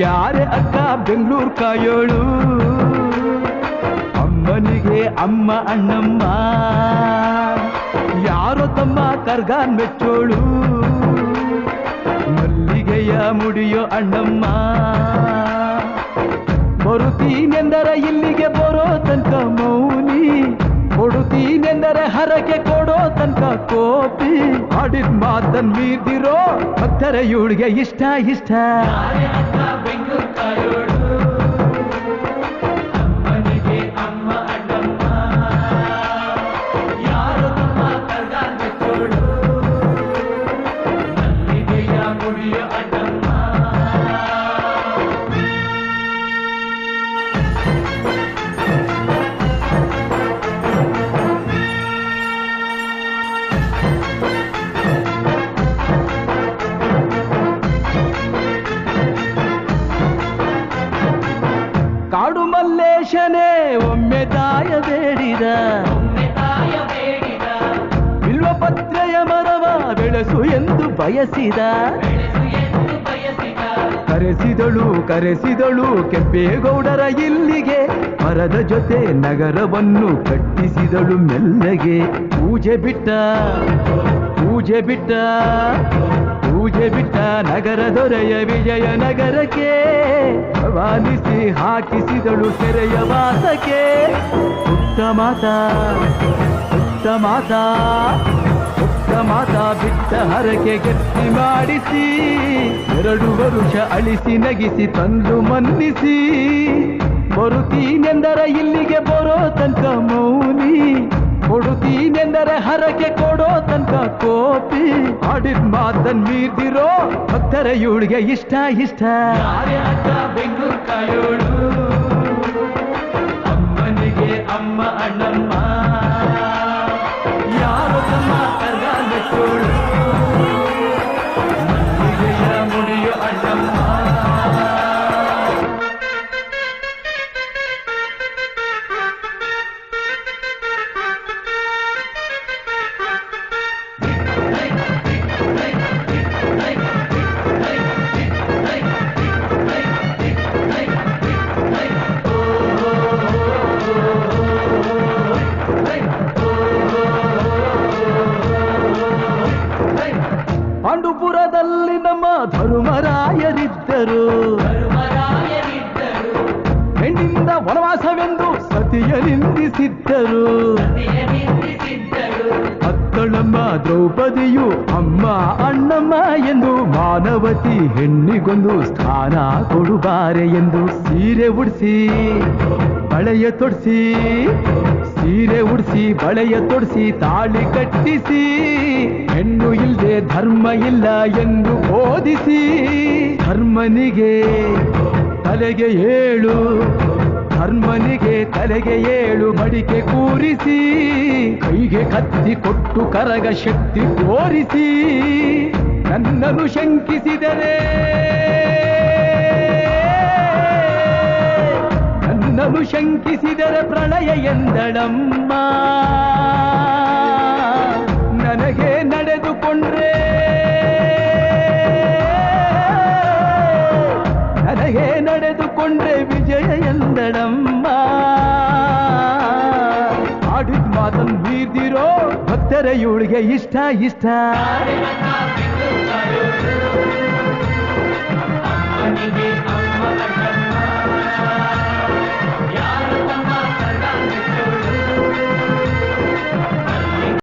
ಯಾರೇ ಅಕ್ಕ ಬೆಂಗಳೂರು ಕಾಯೋಳು ಅಮ್ಮನಿಗೆ ಅಮ್ಮ ಅಣ್ಣಮ್ಮ ಯಾರೋ ತಮ್ಮ ಕರ್ಗಾನ್ ಮೆಚ್ಚೋಳು ಮಲ್ಲಿಗೆಯ ಮುಡಿಯೋ ಅಣ್ಣಮ್ಮ ಬರುತ್ತೀನೆಂದರೆ ಇಲ್ಲಿಗೆ ಬರೋ ತನಕ ಮೌನಿ ಕೊಡುತ್ತೀನೆಂದರೆ ಹರಕೆ ಕೊಡೋ ತನಕ ಕೋಪಿ ಆಡಿದ ಮಾತನ್ ಮೀರ್ದಿರೋ ಭಕ್ತರ ಇವಳಿಗೆ ಇಷ್ಟ ಇಷ್ಟ ಅಮ್ಮನಿಗೆ ಅಮ್ಮ ಅಣ್ಣಮ್ಮ ಯಾರು ತಮ್ಮ ಕರ್ಗಾನ್ ಮೆಚ್ಚೋಳು ಮಲ್ಲಿಗೆಯ ಮುಡಿಯೋ ಅಣ್ಣಮ್ಮ ಕಾಡು ಮಲ್ಲೇಶನೇ ಒಮ್ಮೆ ತಾಯ ಬೇಡಿದ ಬಿಲ್ವಪತ್ರೆಯ ಮರವ ಬೆಳೆಸು ಎಂದು ಬಯಸಿದ ಕರೆಸಿದಳು ಕೆಂಪೇಗೌಡರ ಇಲ್ಲಿಗೆ ಮರದ ಜೊತೆ ನಗರವನ್ನು ಕಟ್ಟಿಸಿದಳು ಮೆಲ್ಲಗೆ ಪೂಜೆ ಬಿಟ್ಟ ನಗರ ದೊರೆಯ ವಿಜಯನಗರಕ್ಕೆ ಆಹ್ವಾನಿಸಿ ಹಾಕಿಸಿದಳು ಸೆರೆಯ ವಾಸಕ್ಕೆ ಪುಟ್ಟ ಮಾತಾ ಬಿಟ್ಟ ಹರಕೆ ಗಟ್ಟಿ ಮಾಡಿಸಿ 2 ವರುಷ ಅಳಿಸಿ ನಗಿಸಿ ತಂದು ಮನ್ನಿಸಿ ಬರುತ್ತೀನೆಂದರೆ ಇಲ್ಲಿಗೆ ಬರೋ ತನಕ ಮೌನಿ ಕೊಡುತ್ತೀನೆಂದರೆ ಹರಕೆ ಕೊಡೋ ತನಕ ಕೋಪಿ ಆಡಿದ ಮಾತನ್ ಮೀರ್ದಿರೋ ಭಕ್ತರ ಇವಳಿಗೆ ಇಷ್ಟ ಬೆಂಗಳೂರು ಕಾಯೋಳು ಅಮ್ಮನಿಗೆ ಅಮ್ಮ ಅಣ್ಣಮ್ಮ ಯಾರು ತಮ್ಮ ಕರ್ಗಾನ್ ಮೆಚ್ಚೋಳು ಮಲ್ಲಿಗೆಯ ಮುಡಿಯೋ ಅಣ್ಣಮ್ಮ ಪಾಂಡುಪುರದಲ್ಲಿ ನಮ್ಮ ಧರ್ಮರಾಯರಿದ್ದರು ಹೆಣ್ಣಿಂದ ವನವಾಸವೆಂದು ಸತಿಯ ನಿಂದಿಸಿದ್ದರು ಅತ್ತಳಮ್ಮ ದ್ರೌಪದಿಯು ಅಮ್ಮ ಅಣ್ಣಮ್ಮ ಎಂದು ಮಾನವತಿ ಹೆಣ್ಣಿಗೊಂದು ಸ್ಥಾನ ಕೊಡುಬಾರೆ ಎಂದು ಸೀರೆ ಉಡಿಸಿ ಬಳೆಯ ತೊಡಿಸಿ ತಾಳಿ ಕಟ್ಟಿಸಿ ಹೆಣ್ಣು ಇಲ್ಲದೆ ಧರ್ಮ ಇಲ್ಲ ಎಂದು ಬೋಧಿಸಿ ಧರ್ಮನಿಗೆ ತಲೆಗೆ ಏಳು ಮಡಿಕೆ ಕೂರಿಸಿ ಕೈಗೆ ಕತ್ತಿ ಕೊಟ್ಟು ಕರಗ ಶಕ್ತಿ ತೋರಿಸಿ ನನ್ನನ್ನು ಶಂಕಿಸಿದರೆ ಪ್ರಳಯ ಎಂದಳಮ್ಮ ನನಗೆ ನಡೆದುಕೊಂಡ್ರೆ ವಿಜಯ ಎಂದಳಮ್ಮ ಆಡಿದ ಮಾತನ್ನು ಮೀರ್ದಿರೋ ಭಕ್ತರ ಇವಳಿಗೆ ಇಷ್ಟ ಅಮ್ಮನಿಗೆ ಅಮ್ಮ